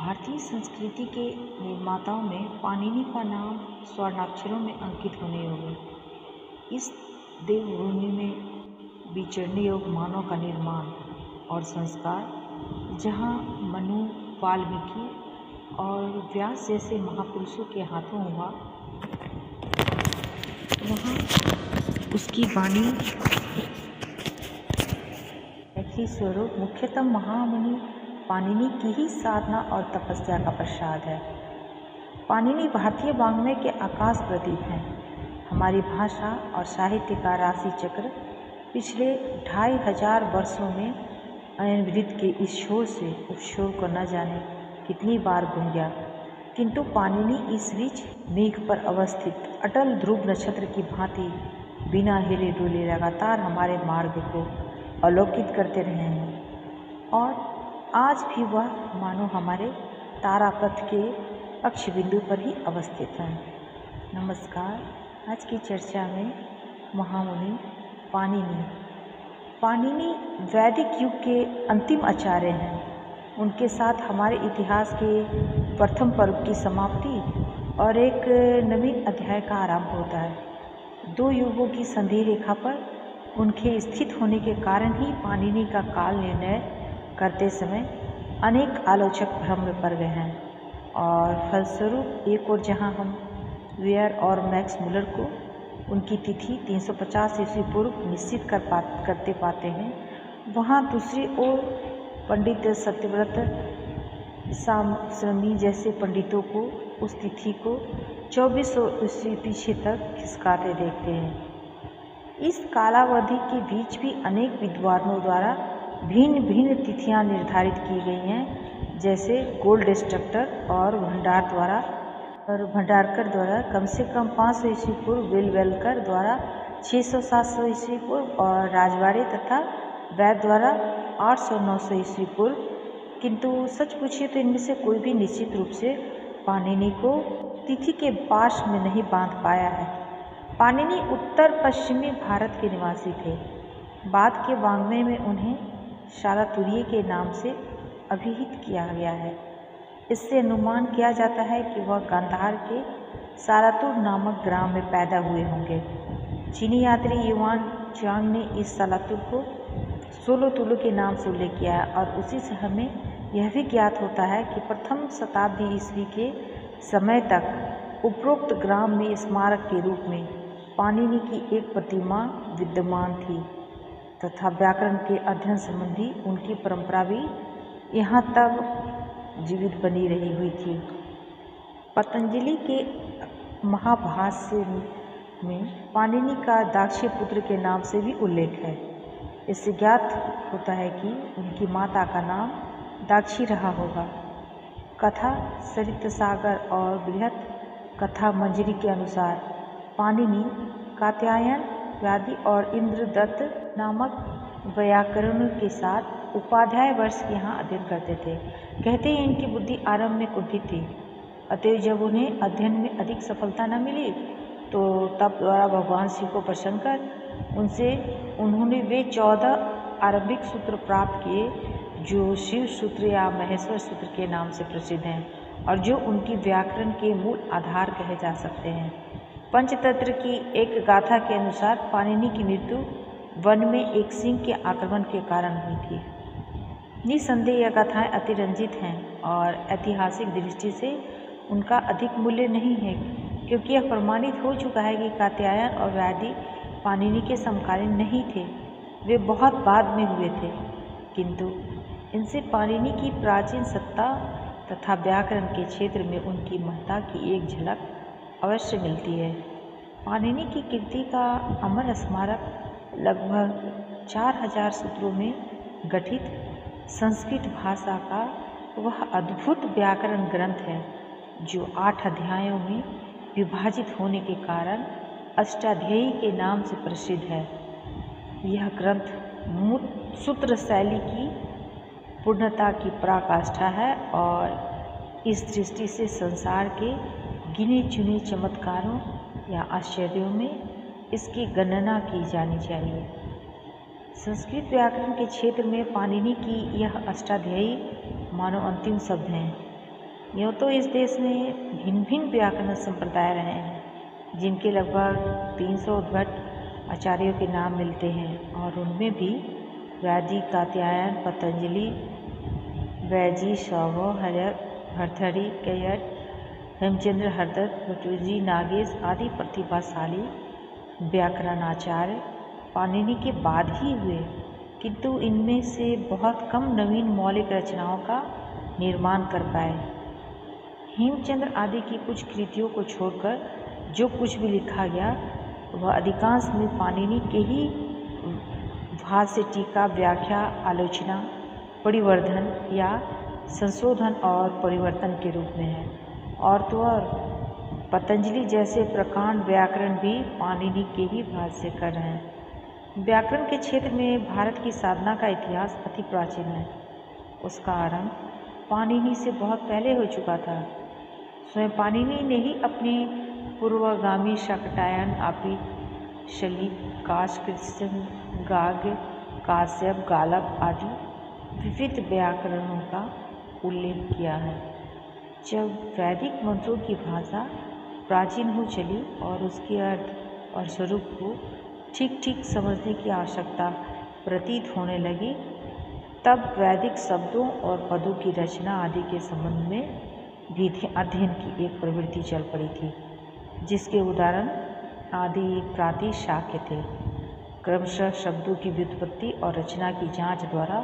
भारतीय संस्कृति के निर्माताओं में पाणिनि का नाम स्वर्णाक्षरों में अंकित होने योग्य। इस देवभूमि में विचरने योग्य मानव का निर्माण और संस्कार, जहाँ मनु, वाल्मीकि और व्यास जैसे महापुरुषों के हाथों हुआ, वहाँ उसकी वाणी मैथिली स्वरूप मुख्यतः महामुनि पाणिनि की ही साधना और तपस्या का प्रसाद है। पाणिनि भारतीय वाङ्मय के आकाश प्रदीप हैं। हमारी भाषा और साहित्य का राशि चक्र पिछले 2500 वर्षों में अनिर्वृत्त के इस शोर से उस शोर को न जाने कितनी बार घूम गया, किंतु पाणिनि इस बीच मेघ पर अवस्थित अटल ध्रुव नक्षत्र की भांति बिना हिले डुले लगातार हमारे मार्ग को अवलोकित करते रहे हैं और आज भी वह मानो हमारे तारापथ के अक्ष बिंदु पर ही अवस्थित है। नमस्कार। आज की चर्चा में महामुनि पाणिनि वैदिक युग के अंतिम आचार्य हैं। उनके साथ हमारे इतिहास के प्रथम पर्व की समाप्ति और एक नवीन अध्याय का आरंभ होता है। दो युगों की संधि रेखा पर उनके स्थित होने के कारण ही पाणिनि का काल निर्णय करते समय अनेक आलोचक भ्रम में पड़ गए हैं और फलस्वरूप एक और जहां हम वेयर और मैक्स मुलर को उनकी तिथि 350 ईस्वी पूर्व निश्चित करते पाते हैं, वहां दूसरी ओर पंडित सत्यव्रत सामश्रमी जैसे पंडितों को उस तिथि को 2400 ईस्वी पीछे तक खिसकाते देखते हैं। इस कालावधि के बीच भी अनेक विद्वानों द्वारा भिन्न भिन्न तिथियां निर्धारित की गई हैं, जैसे गोल्ड स्ट्रक्टर और भंडारकर द्वारा कम से कम 500 ईस्वी पूर्व, वेलवेलकर द्वारा 600-700 ईस्वी पूर्व और राजवाड़े तथा वैद द्वारा 800-900 ईस्वी पूर्व। किंतु सच पूछिए तो इनमें से कोई भी निश्चित रूप से पाणिनि को तिथि के पाश में नहीं बांध पाया है। पाणिनि उत्तर पश्चिमी भारत के निवासी थे। बाद के वाङ्मय में उन्हें शालातुर्य के नाम से अभिहित किया गया है। इससे अनुमान किया जाता है कि वह गांधार के सालातुर नामक ग्राम में पैदा हुए होंगे। चीनी यात्री युआन चांग ने इस सालातुर को 16 तुलु के नाम से उल्लेख किया है और उसी से हमें यह भी ज्ञात होता है कि प्रथम शताब्दी ईस्वी के समय तक उपरोक्त ग्राम में स्मारक के रूप में पाणिनि की एक प्रतिमा विद्यमान थी तथा व्याकरण के अध्ययन संबंधी उनकी परंपरा भी यहाँ तक जीवित बनी रही हुई थी। पतंजलि के महाभाष्य में पाणिनि का दाक्षी पुत्र के नाम से भी उल्लेख है। इससे ज्ञात होता है कि उनकी माता का नाम दाक्षी रहा होगा। कथा सरितसागर और बृहत कथा मंजरी के अनुसार पाणिनि कात्यायन, व्याधि और इंद्रदत्त नामक व्याकरणों के साथ उपाध्याय वर्ष यहाँ अध्ययन करते थे। कहते हैं इनकी बुद्धि आरंभ में कुंठित थी, अतएव जब उन्हें अध्ययन में अधिक सफलता न मिली तो तब द्वारा भगवान शिव को प्रसन्न कर उन्होंने वे 14 आरंभिक सूत्र प्राप्त किए जो शिव सूत्र या महेश्वर सूत्र के नाम से प्रसिद्ध हैं और जो उनकी व्याकरण के मूल आधार कहे जा सकते हैं। पंचतंत्र की एक गाथा के अनुसार पाणिनि की मृत्यु वन में एक सिंह के आक्रमण के कारण हुई थी। निसंदेह यह गाथाएं अतिरंजित हैं और ऐतिहासिक दृष्टि से उनका अधिक मूल्य नहीं है, क्योंकि यह प्रमाणित हो चुका है कि कात्यायन और व्याधि पाणिनि के समकालीन नहीं थे, वे बहुत बाद में हुए थे। किंतु इनसे पाणिनि की प्राचीन सत्ता तथा व्याकरण के क्षेत्र में उनकी महत्ता की एक झलक अवश्य मिलती है। पाणिनि की कीर्ति का अमर स्मारक लगभग 4000 सूत्रों में गठित संस्कृत भाषा का वह अद्भुत व्याकरण ग्रंथ है जो 8 अध्यायों में विभाजित होने के कारण अष्टाध्यायी के नाम से प्रसिद्ध है। यह ग्रंथ मूल सूत्र शैली की पूर्णता की पराकाष्ठा है और इस दृष्टि से संसार के गिने चुने चमत्कारों या आश्चर्यों में इसकी गणना की जानी चाहिए। संस्कृत व्याकरण के क्षेत्र में पाणिनि की यह अष्टाध्यायी मानो अंतिम शब्द हैं। यूँ तो इस देश में भिन्न भिन्न व्याकरण संप्रदाय रहे हैं, जिनके लगभग 300 उद्भट आचार्यों के नाम मिलते हैं, और उनमें भी वैदिक, कात्यायन, पतंजलि, वैजी, शौभ, भर्तृहरि, कैयट, हेमचंद्र, हरदत्त, भट्टुजी, नागेश आदि प्रतिभाशाली व्याकरणाचार्य पाणिनि के बाद ही हुए, किंतु इनमें से बहुत कम नवीन मौलिक रचनाओं का निर्माण कर पाए। हेमचंद्र आदि की कुछ कृतियों को छोड़कर जो कुछ भी लिखा गया वह अधिकांश में पाणिनि के ही भाष्य, टीका, व्याख्या, आलोचना, परिवर्धन या संशोधन और परिवर्तन के रूप में है। और तो और पतंजलि जैसे प्रकांड व्याकरण भी पाणिनि के ही भाष्य कर रहे हैं। व्याकरण के क्षेत्र में भारत की साधना का इतिहास अति प्राचीन है। उसका आरंभ पाणिनि से बहुत पहले हो चुका था। स्वयं पाणिनि ने ही अपने पूर्वगामी शाकटायन, आपी, शलीक, काशकृत्स्न, गाग्य, काश्यप, गालप आदि विविध व्याकरणों का उल्लेख किया है। जब वैदिक मंत्रों की भाषा प्राचीन हो चली और उसके अर्थ और स्वरूप को ठीक ठीक समझने की आवश्यकता प्रतीत होने लगी, तब वैदिक शब्दों और पदों की रचना आदि के संबंध में भी अध्ययन की एक प्रवृत्ति चल पड़ी थी, जिसके उदाहरण आदि प्राति शाक्य थे। क्रमशः शब्दों की व्युत्पत्ति और रचना की जांच द्वारा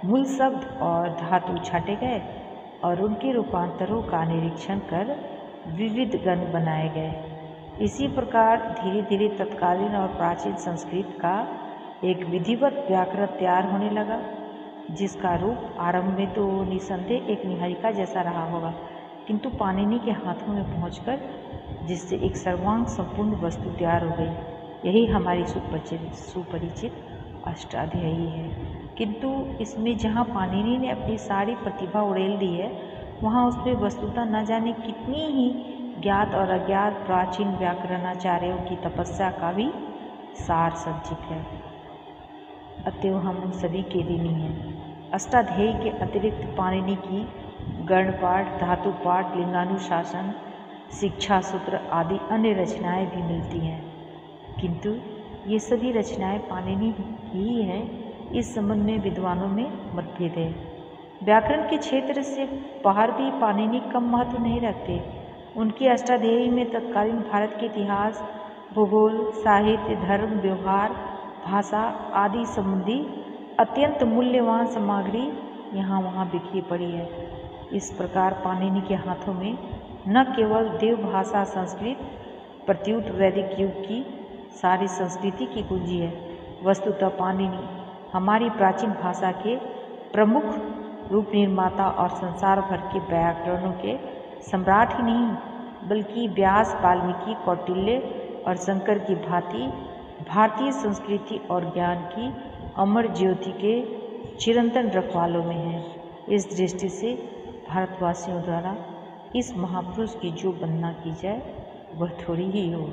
मूल शब्द और धातु छाटे गए और उनके रूपांतरों का निरीक्षण कर विविध गण बनाए गए। इसी प्रकार धीरे धीरे तत्कालीन और प्राचीन संस्कृत का एक विधिवत व्याकरण तैयार होने लगा, जिसका रूप आरंभ में तो निसंदेह एक निहारिका जैसा रहा होगा, किंतु पाणिनि के हाथों में पहुंचकर जिससे एक सर्वांग संपूर्ण वस्तु तैयार हो गई। यही हमारी सुपरिचित अष्टाध्यायी है। किंतु इसमें जहाँ पाणिनि ने अपनी सारी प्रतिभा उड़ेल दी है, वहाँ उसमें वस्तुतः न जाने कितनी ही ज्ञात और अज्ञात प्राचीन व्याकरणाचार्यों की तपस्या का भी सार संचित है। अतएव हम सभी के ऋणी हैं। अष्टाध्यायी के अतिरिक्त पाणिनि की गणपाठ, धातुपाठ, लिंगानुशासन, शिक्षा सूत्र आदि अन्य रचनाएं भी मिलती हैं, किंतु ये सभी रचनाएं पाणिनि ही हैं, इस संबंध में विद्वानों में मतभेद है। व्याकरण के क्षेत्र से बाहर भी पाणिनि कम महत्व नहीं रखते। उनकी अष्टाध्यायी में तत्कालीन भारत के इतिहास, भूगोल, साहित्य, धर्म, व्यवहार, भाषा आदि संबंधी अत्यंत मूल्यवान सामग्री यहाँ वहाँ बिखरी पड़ी है। इस प्रकार पाणिनि के हाथों में न केवल देव भाषा संस्कृत प्रत्युत वैदिक युग की सारी संस्कृति की कुंजी है, वस्तुतः पाणिनि हमारी प्राचीन भाषा के प्रमुख रूप निर्माता और संसार भर के व्याकरणों के सम्राट ही नहीं, बल्कि व्यास, वाल्मीकि, कौटिल्य और शंकर की भांति भारतीय संस्कृति और ज्ञान की अमर ज्योति के चिरंतन रखवालों में है। इस दृष्टि से भारतवासियों द्वारा इस महापुरुष की जो वंदना की जाए वह थोड़ी ही होगी।